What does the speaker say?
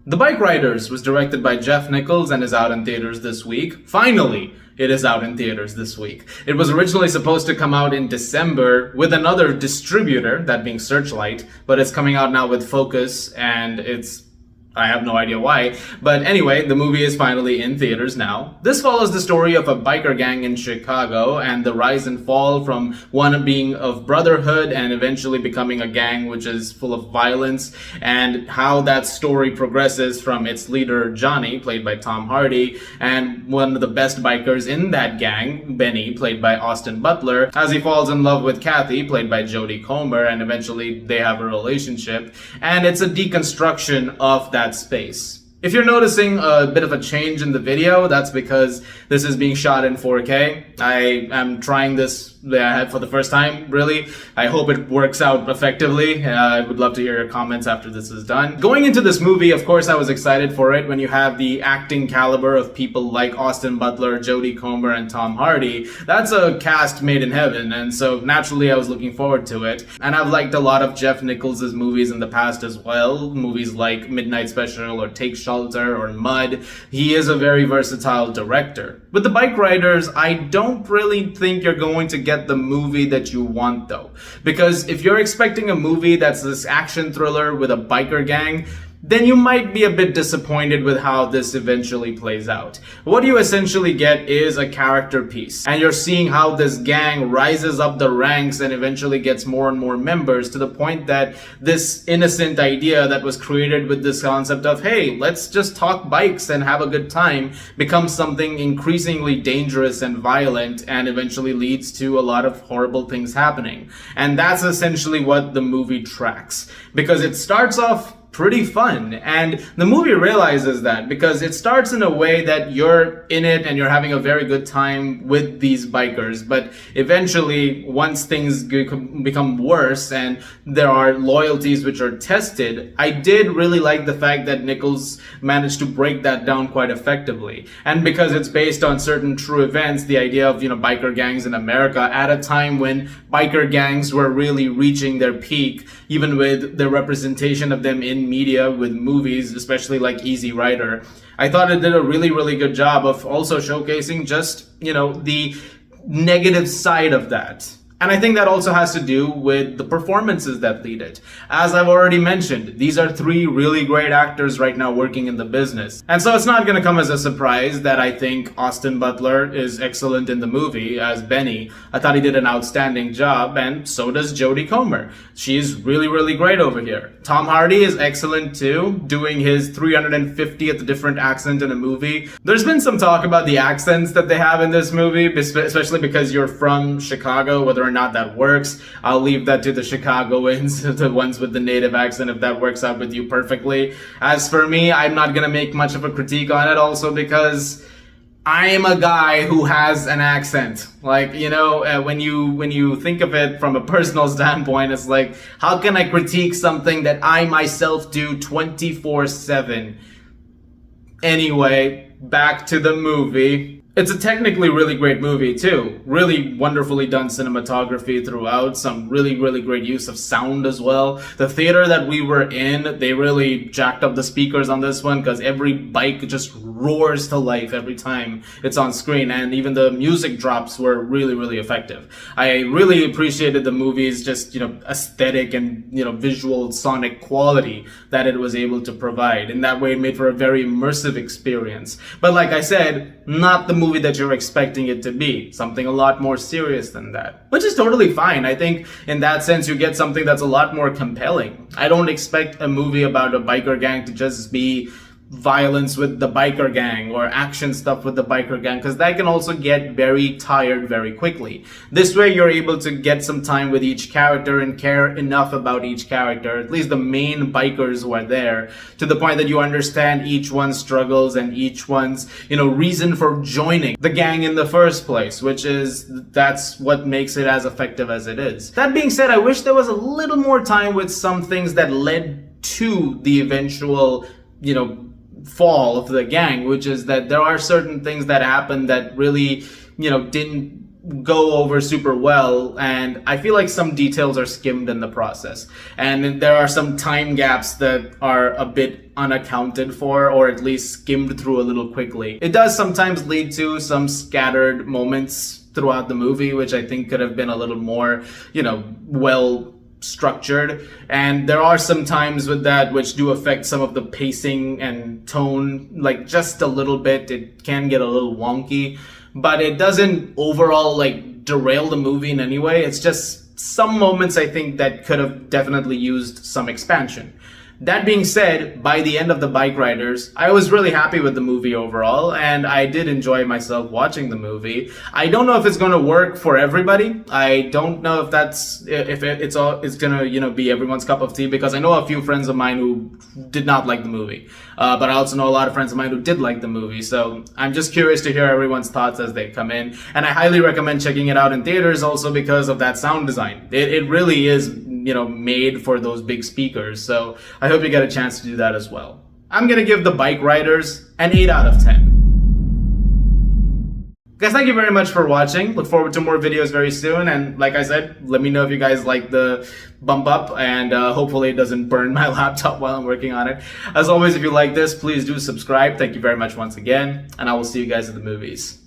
The Bikeriders was directed by Jeff Nichols and is out in theaters this week. Finally, it is out in theaters this week. It was originally supposed to come out in December with another distributor, that being Searchlight, but it's coming out now with Focus, and I have no idea why. But anyway, the movie is finally in theaters now. This follows the story of a biker gang in Chicago and the rise and fall from one being of brotherhood and eventually becoming a gang which is full of violence, and how that story progresses from its leader Johnny, played by Tom Hardy, and one of the best bikers in that gang, Benny, played by Austin Butler, as he falls in love with Kathy, played by Jodie Comer, and eventually they have a relationship. And it's a deconstruction of that space. If you're noticing a bit of a change in the video, that's because this is being shot in 4K. I am trying this for the first time, really. I hope it works out effectively. I would love to hear your comments after this is done. Going into this movie, of course, I was excited for it when you have the acting caliber of people like Austin Butler, Jodie Comer, and Tom Hardy. That's a cast made in heaven, and so naturally I was looking forward to it. And I've liked a lot of Jeff Nichols' movies in the past as well. Movies like Midnight Special or Take Shelter or Mud. He is a very versatile director. With the Bikeriders, I don't really think you're going to get the movie that you want though. Because if you're expecting a movie that's this action thriller with a biker gang, then you might be a bit disappointed with how this eventually plays out. What you essentially get is a character piece, and you're seeing how this gang rises up the ranks and eventually gets more and more members, to the point that this innocent idea that was created with this concept of, hey, let's just talk bikes and have a good time, becomes something increasingly dangerous and violent, and eventually leads to a lot of horrible things happening. And that's essentially what the movie tracks, because it starts off pretty fun, and the movie realizes that, because it starts in a way that you're in it and you're having a very good time with these bikers, but eventually once things become worse and there are loyalties which are tested, I did really like the fact that Nichols managed to break that down quite effectively. And because it's based on certain true events, the idea of, biker gangs in America at a time when biker gangs were really reaching their peak, even with the representation of them in media with movies, especially like Easy Rider. I thought it did a really, really good job of also showcasing just, the negative side of that. And I think that also has to do with the performances that lead it. As I've already mentioned, these are three really great actors right now working in the business. And so it's not going to come as a surprise that I think Austin Butler is excellent in the movie as Benny. I thought he did an outstanding job, and so does Jodie Comer. She's really, really great over here. Tom Hardy is excellent too, doing his 350th different accent in a movie. There's been some talk about the accents that they have in this movie, especially because you're from Chicago, whether or not that works. I'll leave that to the Chicagoans, the ones with the native accent, if that works out with you perfectly. As for me, I'm not gonna make much of a critique on it, also because I'm a guy who has an accent. Like, when you think of it from a personal standpoint, it's like, how can I critique something that I myself do 24/7? Anyway, back to the movie. It's a technically really great movie too. Really wonderfully done cinematography throughout. Some really, really great use of sound as well. The theater that we were in, they really jacked up the speakers on this one, because every bike just roars to life every time it's on screen, and even the music drops were really, really effective. I really appreciated the movie's just, aesthetic and, visual sonic quality that it was able to provide. In that way, it made for a very immersive experience. But like I said, not the movie that you're expecting it to be. Something a lot more serious than that, which is totally fine. I think in that sense you get something that's a lot more compelling. I don't expect a movie about a biker gang to just be violence with the biker gang or action stuff with the biker gang, because that can also get very tired very quickly. This way you're able to get some time with each character and care enough about each character, at least the main bikers who are there, to the point that you understand each one's struggles and each one's reason for joining the gang in the first place, that's what makes it as effective as it is. That being said, I wish there was a little more time with some things that led to the eventual fall of the gang, which is that there are certain things that happen that really, didn't go over super well, and I feel like some details are skimmed in the process, and there are some time gaps that are a bit unaccounted for, or at least skimmed through a little quickly. It does sometimes lead to some scattered moments throughout the movie, which I think could have been a little more, well structured, and there are some times with that which do affect some of the pacing and tone, like just a little bit. It can get a little wonky, but it doesn't overall like derail the movie in any way. It's just some moments I think that could have definitely used some expansion. That being said, by the end of the Bikeriders, I was really happy with the movie overall, and I did enjoy myself watching the movie. I don't know if it's going to work for everybody. I don't know if it's going to be everyone's cup of tea, because I know a few friends of mine who did not like the movie, but I also know a lot of friends of mine who did like the movie. So I'm just curious to hear everyone's thoughts as they come in, and I highly recommend checking it out in theaters also because of that sound design. It really is made for those big speakers. So I hope you get a chance to do that as well. I'm gonna give the Bikeriders an 8 out of 10. Guys, thank you very much for watching. Look forward to more videos very soon. And like I said, let me know if you guys like the bump up, and hopefully it doesn't burn my laptop while I'm working on it. As always, if you like this, please do subscribe. Thank you very much once again, and I will see you guys in the movies.